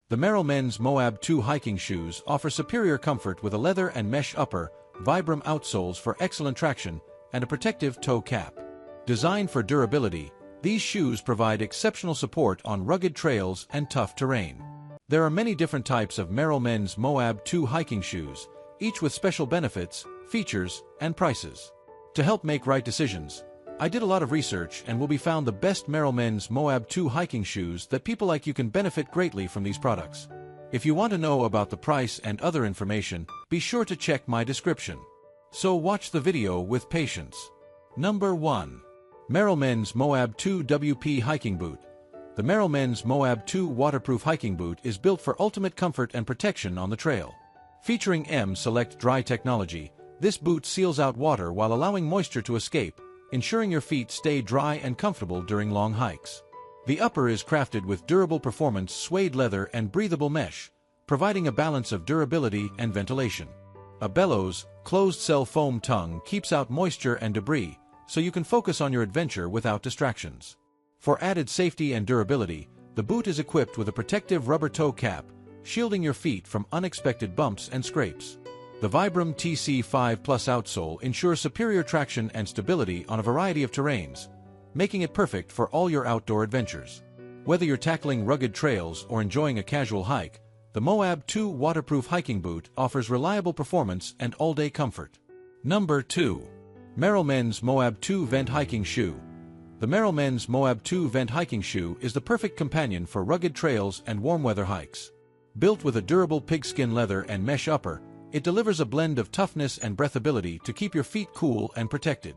The Merrell Moab 2 hiking shoes offer superior comfort with a leather and mesh upper, Vibram outsoles for excellent traction, and a protective toe cap. Designed for durability, these shoes provide exceptional support on rugged trails and tough terrain. There are many different types of Merrell Moab 2 hiking shoes, each with special benefits, features, and prices. To help make right decisions, I did a lot of research and will be found the best Merrell Moab 2 hiking shoes that people like you can benefit greatly from these products. If you want to know about the price and other information, be sure to check my description. So watch the video with patience. Number 1. Merrell Moab 2 WP Hiking Boot. The Merrell Moab 2 waterproof hiking boot is built for ultimate comfort and protection on the trail. Featuring M-Select Dry technology, this boot seals out water while allowing moisture to escape, ensuring your feet stay dry and comfortable during long hikes. The upper is crafted with durable performance suede leather and breathable mesh, providing a balance of durability and ventilation. A bellows, closed-cell foam tongue keeps out moisture and debris, so you can focus on your adventure without distractions. For added safety and durability, the boot is equipped with a protective rubber toe cap, shielding your feet from unexpected bumps and scrapes. The Vibram TC5 Plus outsole ensures superior traction and stability on a variety of terrains, making it perfect for all your outdoor adventures. Whether you're tackling rugged trails or enjoying a casual hike, the Moab 2 waterproof hiking boot offers reliable performance and all-day comfort. Number 2. Merrell Moab 2 Vent Hiking Shoe. The Merrell Moab 2 Vent Hiking Shoe is the perfect companion for rugged trails and warm weather hikes. Built with a durable pigskin leather and mesh upper, it delivers a blend of toughness and breathability to keep your feet cool and protected.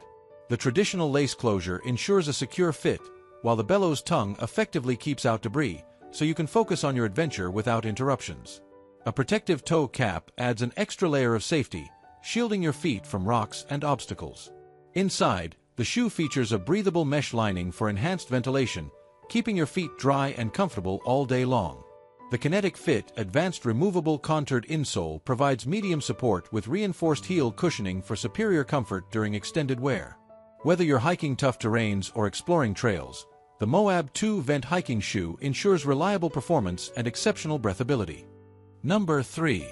The traditional lace closure ensures a secure fit, while the bellows tongue effectively keeps out debris, so you can focus on your adventure without interruptions. A protective toe cap adds an extra layer of safety, shielding your feet from rocks and obstacles. Inside, the shoe features a breathable mesh lining for enhanced ventilation, keeping your feet dry and comfortable all day long. The Kinetic Fit Advanced Removable Contoured Insole provides medium support with reinforced heel cushioning for superior comfort during extended wear. Whether you're hiking tough terrains or exploring trails, the Moab 2 Vent Hiking Shoe ensures reliable performance and exceptional breathability. Number 3.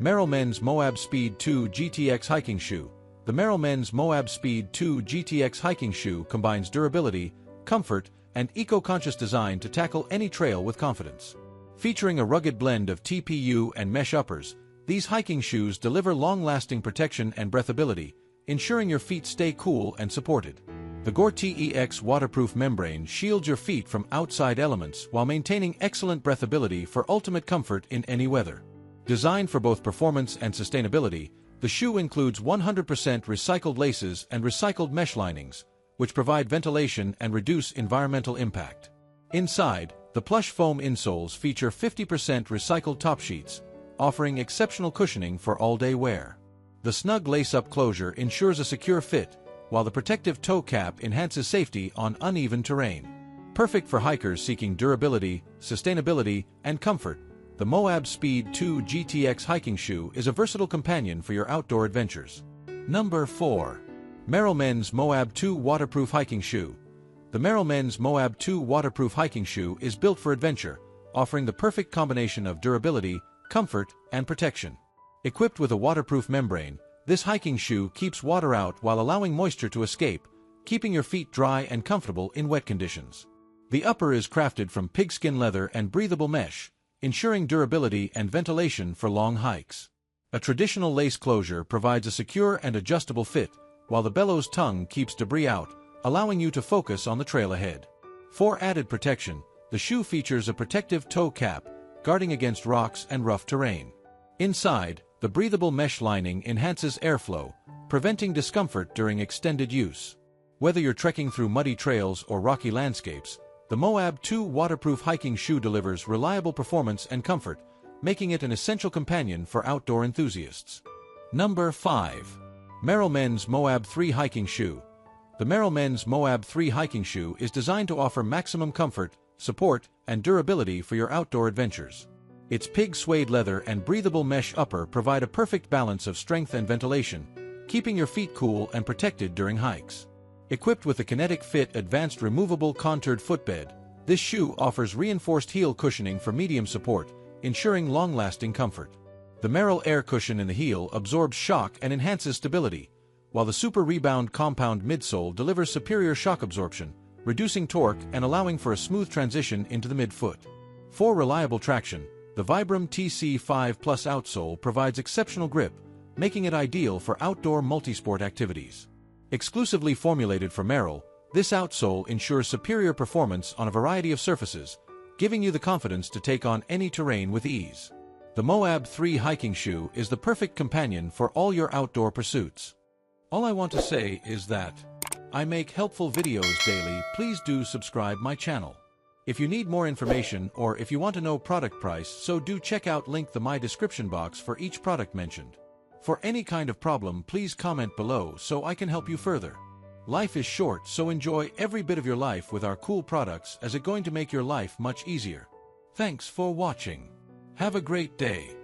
Merrell Moab Speed 2 GTX Hiking Shoe. The Merrell Moab Speed 2 GTX Hiking Shoe combines durability, comfort, and eco-conscious design to tackle any trail with confidence. Featuring a rugged blend of TPU and mesh uppers, these hiking shoes deliver long-lasting protection and breathability, ensuring your feet stay cool and supported. The Gore-Tex waterproof membrane shields your feet from outside elements while maintaining excellent breathability for ultimate comfort in any weather. Designed for both performance and sustainability, the shoe includes 100% recycled laces and recycled mesh linings, which provide ventilation and reduce environmental impact. Inside, the plush foam insoles feature 50% recycled top sheets, offering exceptional cushioning for all-day wear. The snug lace-up closure ensures a secure fit, while the protective toe cap enhances safety on uneven terrain. Perfect for hikers seeking durability, sustainability, and comfort, the Moab Speed 2 GTX hiking shoe is a versatile companion for your outdoor adventures. Number 4. Merrell Moab 2 Waterproof Hiking Shoe. The Merrell Moab 2 waterproof hiking shoe is built for adventure, offering the perfect combination of durability, comfort, and protection. Equipped with a waterproof membrane, this hiking shoe keeps water out while allowing moisture to escape, keeping your feet dry and comfortable in wet conditions. The upper is crafted from pigskin leather and breathable mesh, ensuring durability and ventilation for long hikes. A traditional lace closure provides a secure and adjustable fit, while the bellows tongue keeps debris out, allowing you to focus on the trail ahead. For added protection, the shoe features a protective toe cap, guarding against rocks and rough terrain. Inside, the breathable mesh lining enhances airflow, preventing discomfort during extended use. Whether you're trekking through muddy trails or rocky landscapes, the Moab 2 waterproof hiking shoe delivers reliable performance and comfort, making it an essential companion for outdoor enthusiasts. Number 5. Merrell Moab 3 Hiking Shoe. The Merrell Moab 3 hiking shoe is designed to offer maximum comfort, support, and durability for your outdoor adventures. Its pig suede leather and breathable mesh upper provide a perfect balance of strength and ventilation, keeping your feet cool and protected during hikes. Equipped with the Kinetic Fit Advanced Removable Contoured Footbed, this shoe offers reinforced heel cushioning for medium support, ensuring long-lasting comfort. The Merrell air cushion in the heel absorbs shock and enhances stability, while the Super Rebound compound midsole delivers superior shock absorption, reducing torque and allowing for a smooth transition into the midfoot. For reliable traction, the Vibram TC5 Plus outsole provides exceptional grip, making it ideal for outdoor multisport activities. Exclusively formulated for Merrell, this outsole ensures superior performance on a variety of surfaces, giving you the confidence to take on any terrain with ease. The Moab 3 hiking shoe is the perfect companion for all your outdoor pursuits. All I want to say is that I make helpful videos daily. Please do subscribe my channel. If you need more information or if you want to know product price, so do check out link the my description box for each product mentioned. For any kind of problem, please comment below so I can help you further. Life is short, so enjoy every bit of your life with our cool products, as it's going to make your life much easier. Thanks for watching. Have a great day.